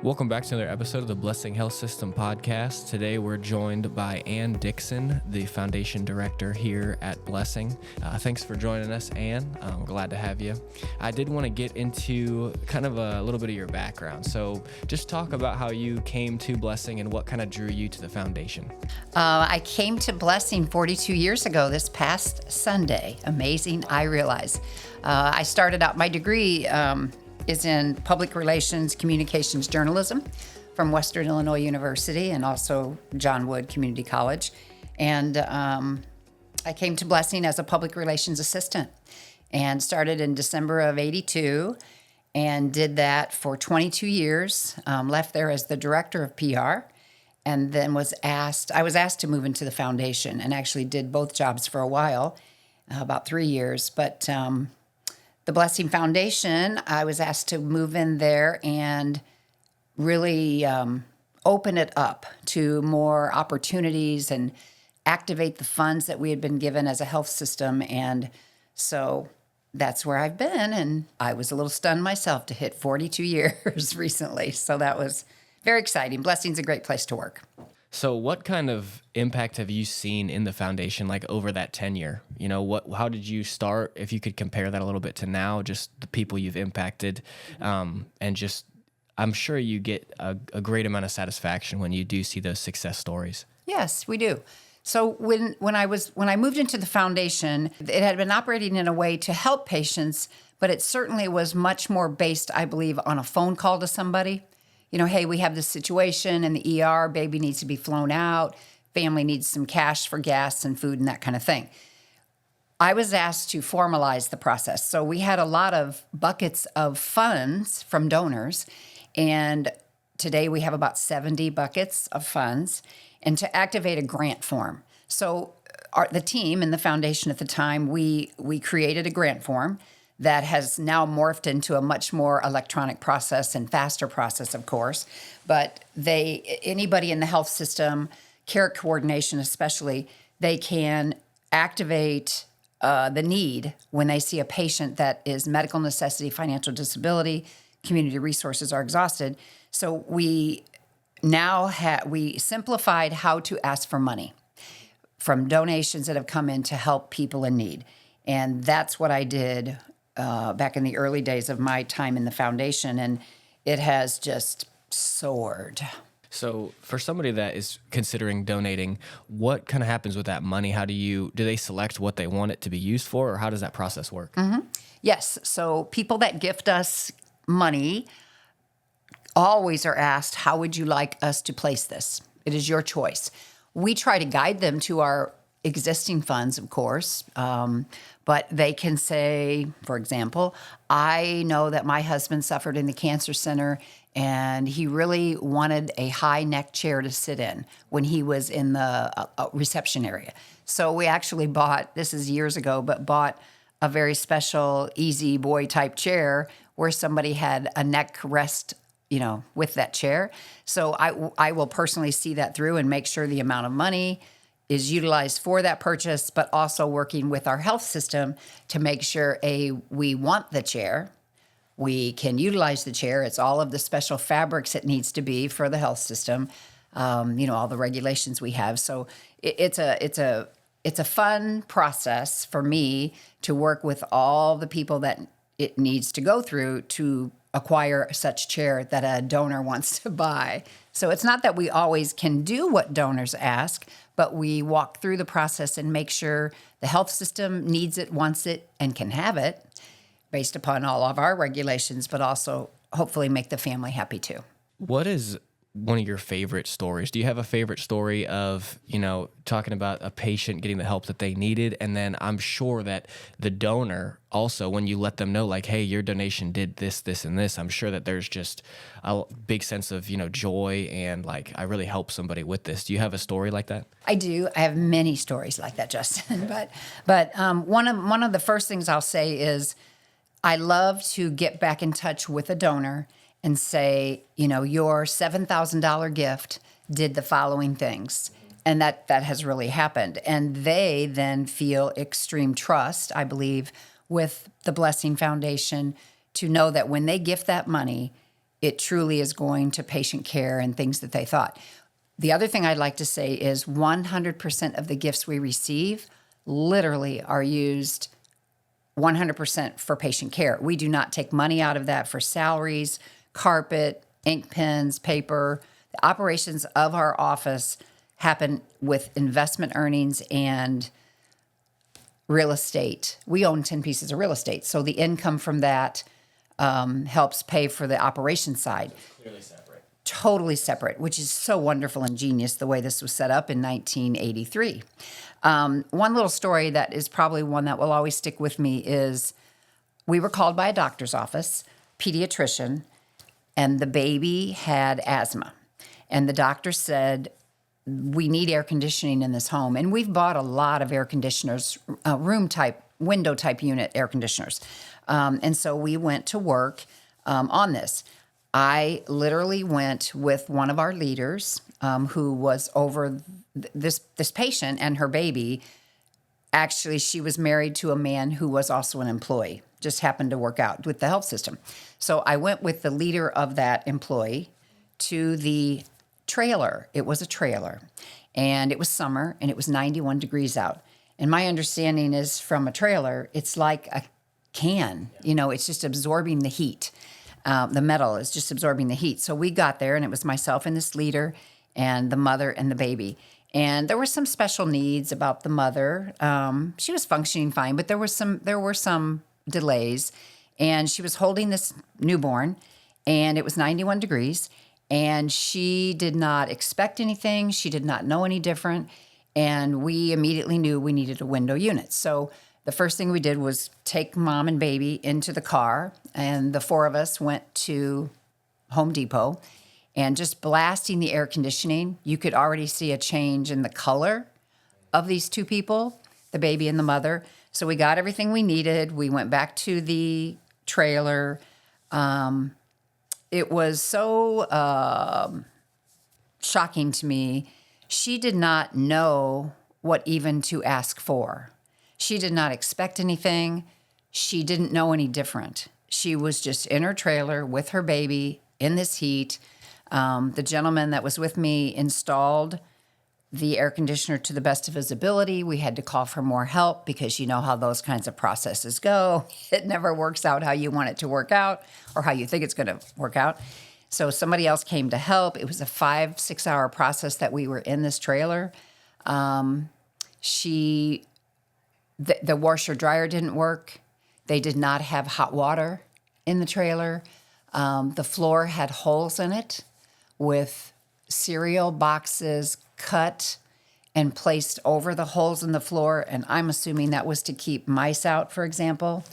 Welcome back to another episode of the Blessing Health System podcast. Today we're joined by Dickson, the foundation director here at Blessing. Thanks for joining us, Ann. I'm glad to have you. I did want to get into kind of a little bit of your background. So just talk about how you came to Blessing and what kind of drew you to the foundation. I came to Blessing 42 years ago this past Sunday. Amazing, I realize. I started out, my degree is in public relations, communications, journalism from Western Illinois University and also John Wood Community College. And I came to Blessing as a public relations assistant and started in December of '82 and did that for 22 years, left there as the director of PR, and then I was asked to move into the foundation and actually did both jobs for a while, about 3 years. But the Blessing Foundation, I was asked to move in there and really open it up to more opportunities and activate the funds that we had been given as a health system. And so that's where I've been. And I was a little stunned myself to hit 42 years recently. So that was very exciting. Blessing's a great place to work. So what kind of impact have you seen in the foundation, like over that tenure? You know, how did you start? If you could compare that a little bit to now, just the people you've impacted, and just, I'm sure you get a great amount of satisfaction when you do see those success stories. Yes, we do. So when I moved into the foundation, it had been operating in a way to help patients, but it certainly was much more based, I believe, on a phone call to somebody. You know, hey, we have this situation in the ER, baby needs to be flown out, family needs some cash for gas and food and that kind of thing. I was asked to formalize the process. So we had a lot of buckets of funds from donors, and today we have about 70 buckets of funds, and to activate a grant form. So the team and the foundation at the time, we created a grant form that has now morphed into a much more electronic process and faster process, of course. But anybody in the health system, care coordination especially, they can activate the need when they see a patient that is medical necessity, financial disability, community resources are exhausted. So we now we simplified how to ask for money from donations that have come in to help people in need. And that's what I did back in the early days of my time in the foundation, and it has just soared. So for somebody that is considering donating, what kind of happens with that money? Do they select what they want it to be used for, or how does that process work? Mm-hmm. Yes, so people that gift us money always are asked, how would you like us to place this? It is your choice. We try to guide them to our existing funds, of course, but they can say, for example, I know that my husband suffered in the cancer center and he really wanted a high neck chair to sit in when he was in the reception area. So we actually this is years ago, but bought a very special easy boy type chair where somebody had a neck rest, with that chair. So I will personally see that through and make sure the amount of money is utilized for that purchase, but also working with our health system to make sure, we want the chair, we can utilize the chair. It's all of the special fabrics it needs to be for the health system, all the regulations we have. So it's a fun process for me to work with all the people that it needs to go through to acquire such chair that a donor wants to buy. So it's not that we always can do what donors ask, but we walk through the process and make sure the health system needs it, wants it, and can have it based upon all of our regulations, but also hopefully make the family happy too. What is one of your favorite stories? Do you have a favorite story of, talking about a patient getting the help that they needed? And then I'm sure that the donor also, when you let them know, like, hey, your donation did this, this, and this, I'm sure that there's just a big sense of, joy and like, I really helped somebody with this. Do you have a story like that? I do. I have many stories like that, Justin. But one of the first things I'll say is I love to get back in touch with a donor and say, your $7,000 gift did the following things. And that has really happened. And they then feel extreme trust, I believe, with the Blessing Foundation to know that when they gift that money, it truly is going to patient care and things that they thought. The other thing I'd like to say is 100% of the gifts we receive literally are used 100% for patient care. We do not take money out of that for salaries, carpet, ink pens, paper. The operations of our office happen with investment earnings and real estate. We own 10 pieces of real estate. So the income from that helps pay for the operations side. Clearly separate. Totally separate, which is so wonderful and genius the way this was set up in 1983. One little story that is probably one that will always stick with me is we were called by a doctor's office, pediatrician, and the baby had asthma. And the doctor said, we need air conditioning in this home. And we've bought a lot of air conditioners, room type, window type unit air conditioners. And so we went to work on this. I literally went with one of our leaders who was over this patient and her baby. Actually, she was married to a man who was also an employee, just happened to work out with the health system. So I went with the leader of that employee to the trailer. It was a trailer, and it was summer, and it was 91 degrees out. And my understanding is from a trailer, it's like a can, it's just absorbing the heat. The metal is just absorbing the heat. So we got there, and it was myself and this leader and the mother and the baby. And there were some special needs about the mother. She was functioning fine, but there were some delays. And she was holding this newborn, and it was 91 degrees. And she did not expect anything. She did not know any different. And we immediately knew we needed a window unit. So the first thing we did was take mom and baby into the car, and the four of us went to Home Depot, and just blasting the air conditioning, you could already see a change in the color of these two people, the baby and the mother. So we got everything we needed. We went back to the trailer. It was so shocking to me. She did not know what even to ask for. She did not expect anything. She didn't know any different. She was just in her trailer with her baby in this heat. The gentleman that was with me installed the air conditioner to the best of his ability. We had to call for more help because you know how those kinds of processes go. It never works out how you want it to work out or how you think it's going to work out. So somebody else came to help. It was a 5-6 hour process that we were in this trailer. The washer dryer didn't work. They did not have hot water in the trailer. The floor had holes in it with cereal boxes cut and placed over the holes in the floor. And I'm assuming that was to keep mice out, for example.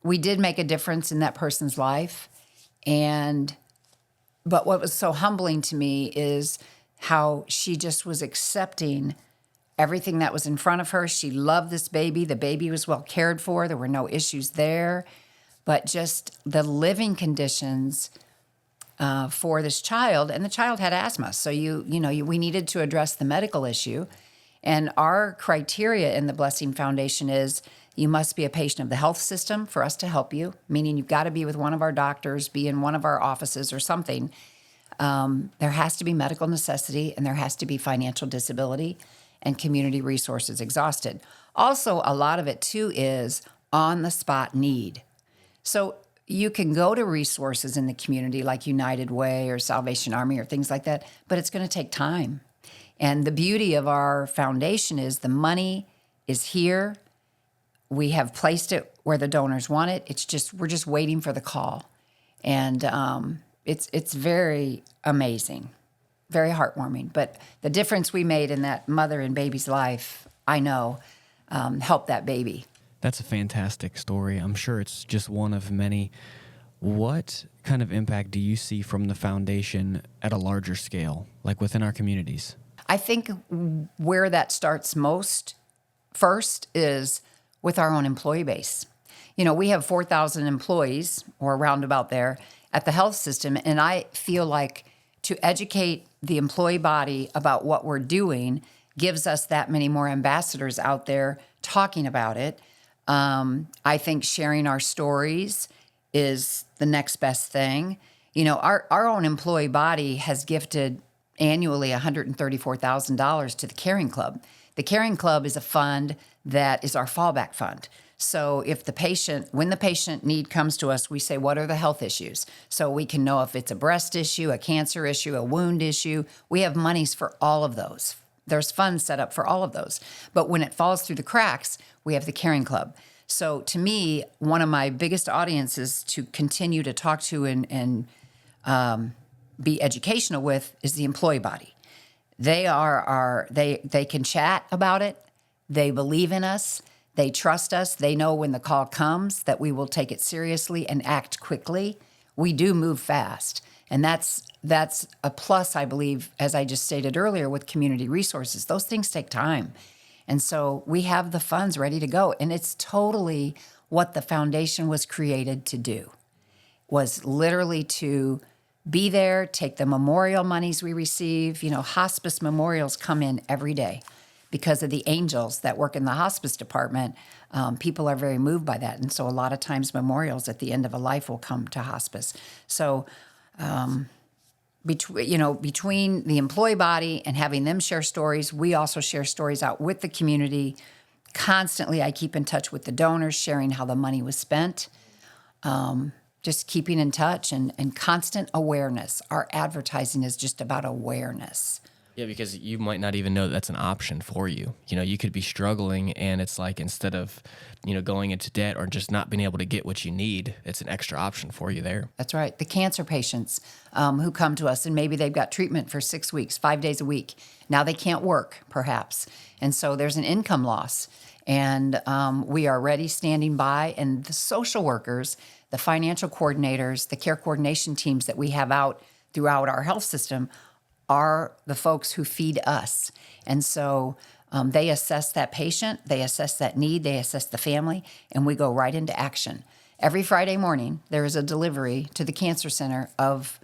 We did make a difference in that person's life. But what was so humbling to me is how she just was accepting everything that was in front of her. She loved this baby. The baby was well cared for. There were no issues there. But just the living conditions for this child, and the child had asthma. So we needed to address the medical issue. And our criteria in the Blessing Foundation is you must be a patient of the health system for us to help you, meaning you've got to be with one of our doctors, be in one of our offices or something. There has to be medical necessity, and there has to be financial disability and community resources exhausted. Also, a lot of it, too, is on-the-spot need. So you can go to resources in the community like United Way or Salvation Army or things like that, but it's going to take time. And the beauty of our foundation is the money is here. We have placed it where the donors want it. We're just waiting for the call. And it's very amazing, very heartwarming. But the difference we made in that mother and baby's life, I know, helped that baby. That's a fantastic story. I'm sure it's just one of many. What kind of impact do you see from the foundation at a larger scale, like within our communities? I think where that starts first is with our own employee base. We have 4,000 employees or roundabout there at the health system, and I feel like to educate the employee body about what we're doing gives us that many more ambassadors out there talking about it. I think sharing our stories is the next best thing. You know, our own employee body has gifted annually $134,000 to the Caring Club. The Caring Club is a fund that is our fallback fund. So if when the patient need comes to us, we say, what are the health issues? So we can know if it's a breast issue, a cancer issue, a wound issue. We have monies for all of those. There's funds set up for all of those. But when it falls through the cracks, we have the Caring Club. So to me, one of my biggest audiences to continue to talk to and be educational with is the employee body. They they can chat about it. They believe in us. They trust us. They know when the call comes that we will take it seriously and act quickly. We do move fast. And that's a plus, I believe, as I just stated earlier, with community resources. Those things take time. And so we have the funds ready to go. And it's totally what the foundation was created to do, was literally to be there, take the memorial monies we receive. You know, hospice memorials come in every day because of the angels that work in the hospice department. People are very moved by that. And so a lot of times memorials at the end of a life will come to hospice. So between the employee body and having them share stories, we also share stories out with the community. Constantly, I keep in touch with the donors, sharing how the money was spent. Just keeping in touch and constant awareness. Our advertising is just about awareness. Yeah, because you might not even know that's an option for you. You know, you could be struggling, and it's like instead of, going into debt or just not being able to get what you need, it's an extra option for you there. That's right. The cancer patients who come to us, and maybe they've got treatment for 6 weeks, 5 days a week. Now they can't work, perhaps. And so there's an income loss. And we are ready, standing by. And the social workers, the financial coordinators, the care coordination teams that we have out throughout our health system are the folks who feed us. And so they assess that patient, they assess that need, they assess the family, and we go right into action. Every Friday morning, there is a delivery to the cancer center of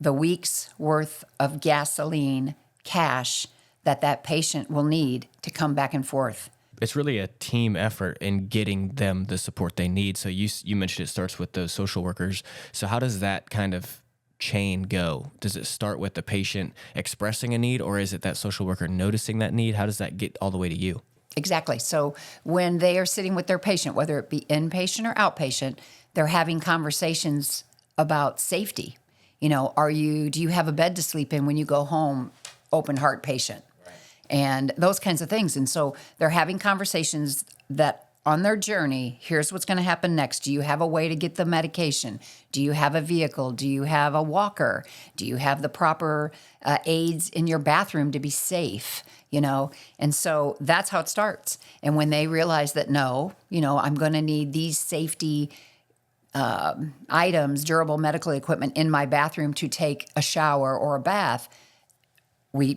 the week's worth of gasoline, cash, that patient will need to come back and forth. It's really a team effort in getting them the support they need. So you mentioned it starts with those social workers. So how does that kind of chain go? Does it start with the patient expressing a need, or is it that social worker noticing that need? How does that get all the way to you? Exactly. So when they are sitting with their patient, whether it be inpatient or outpatient, they're having conversations about safety. You know, do you have a bed to sleep in when you go home, open heart patient? Right. And those kinds of things. And so they're having conversations that on their journey, here's what's going to happen next. Do you have a way to get the medication? Do you have a vehicle? Do you have a walker? Do you have the proper aids in your bathroom to be safe? And so that's how it starts. And when they realize that, no, I'm going to need these safety items, durable medical equipment in my bathroom to take a shower or a bath, they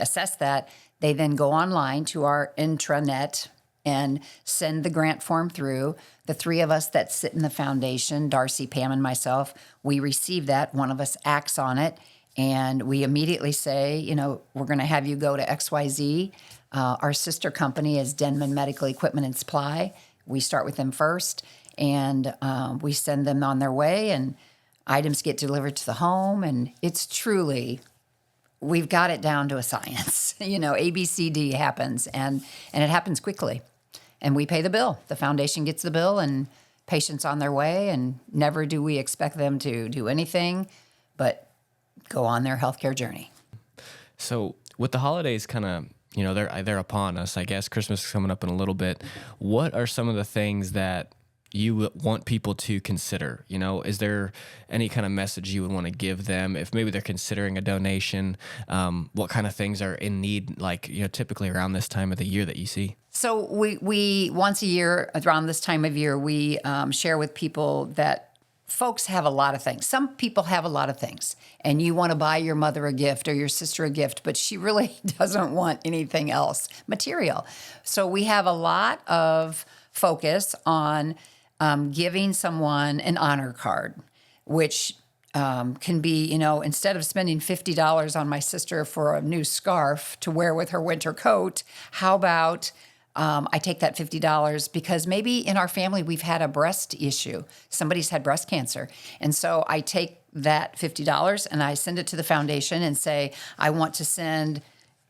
assess that. They then go online to our intranet and send the grant form through. The three of us that sit in the foundation, Darcy, Pam, and myself, we receive that. One of us acts on it, and we immediately say, we're going to have you go to XYZ. Our sister company is Denman Medical Equipment and Supply. We start with them first, and we send them on their way, and items get delivered to the home, and it's truly... We've got it down to a science. ABCD happens, and it happens quickly. And we pay the bill. The foundation gets the bill, and patients on their way, and never do we expect them to do anything but go on their healthcare journey. So with the holidays kind of, they're upon us, I guess. Christmas is coming up in a little bit. What are some of the things that you want people to consider? Is there any kind of message you would want to give them if maybe they're considering a donation? What kind of things are in need, like, typically around this time of the year that you see? So we once a year, around this time of year, we share with people that folks have a lot of things. Some people have a lot of things, and you want to buy your mother a gift or your sister a gift, but she really doesn't want anything else material. So we have a lot of focus on giving someone an honor card, which can be, instead of spending $50 on my sister for a new scarf to wear with her winter coat, how about I take that $50 because maybe in our family we've had a breast issue. Somebody's had breast cancer. And so I take that $50 and I send it to the foundation and say, I want to send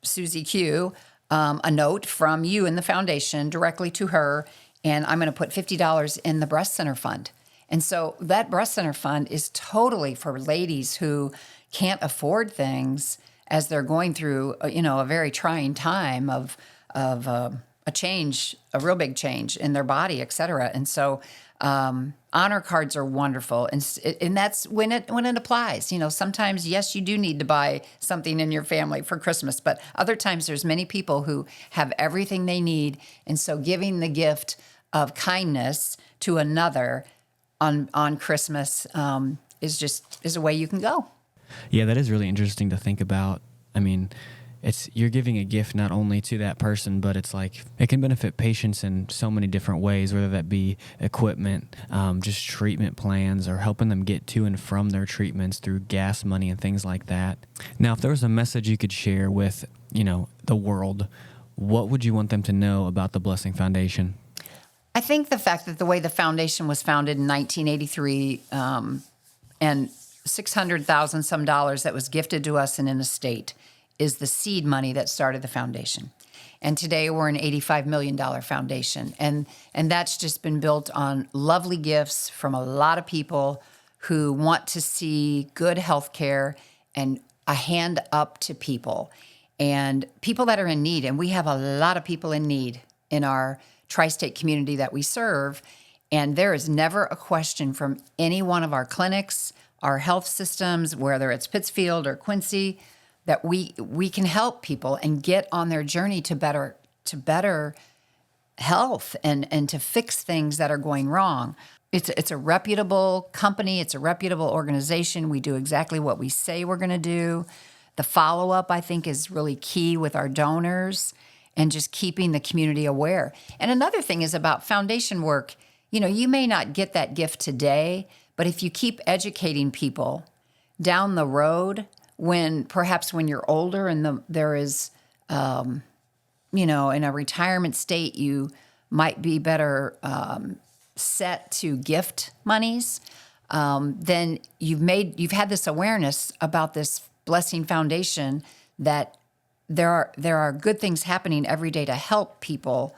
Susie Q a note from you in the foundation directly to her, and I'm going to put $50 in the breast center fund. And so that breast center fund is totally for ladies who can't afford things as they're going through, a very trying time of a change, a real big change in their body, et cetera. And so honor cards are wonderful. And that's when it applies. Sometimes, yes, you do need to buy something in your family for Christmas, but other times there's many people who have everything they need. And so giving the gift of kindness to another on Christmas is a way you can go. Yeah, that is really interesting to think about. I mean, you're giving a gift not only to that person, but it's like it can benefit patients in so many different ways, whether that be equipment, just treatment plans, or helping them get to and from their treatments through gas money and things like that. Now, if there was a message you could share with, the world, what would you want them to know about the Blessing Foundation? I think the fact that the way the foundation was founded in 1983 and $600,000 some dollars that was gifted to us in an estate is the seed money that started the foundation. And today we're an $85 million foundation. And that's just been built on lovely gifts from a lot of people who want to see good health care and a hand up to people and people that are in need. And we have a lot of people in need in our tri-state community that we serve. And there is never a question from any one of our clinics, our health systems, whether it's Pittsfield or Quincy, that we can help people and get on their journey to better health and to fix things that are going wrong. It's a reputable company. It's a reputable organization. We do exactly what we say we're going to do. The follow-up, I think, is really key with our donors and just keeping the community aware. And another thing is about foundation work. You may not get that gift today, but if you keep educating people down the road, when you're older and there is, in a retirement state, you might be better set to gift monies. Then you've had this awareness about this Blessing Foundation that there are good things happening every day to help people,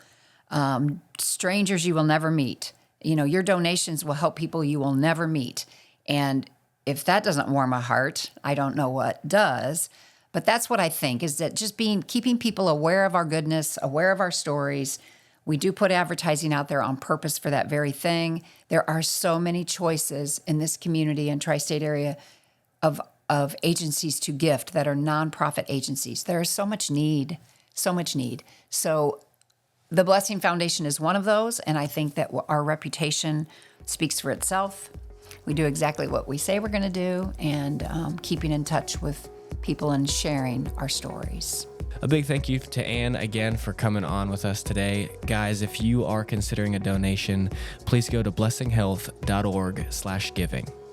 strangers you will never meet. Your donations will help people you will never meet, and if that doesn't warm a heart, I don't know what does. But that's what I think, is that just keeping people aware of our goodness, aware of our stories. We do put advertising out there on purpose for that very thing. There are so many choices in this community and tri-state area of agencies to gift that are nonprofit agencies. There is so much need, so much need. So the Blessing Foundation is one of those, and I think that our reputation speaks for itself. We do exactly what we say we're going to do, and keeping in touch with people and sharing our stories. A big thank you to Ann again for coming on with us today. Guys, if you are considering a donation, please go to blessinghealth.org/giving.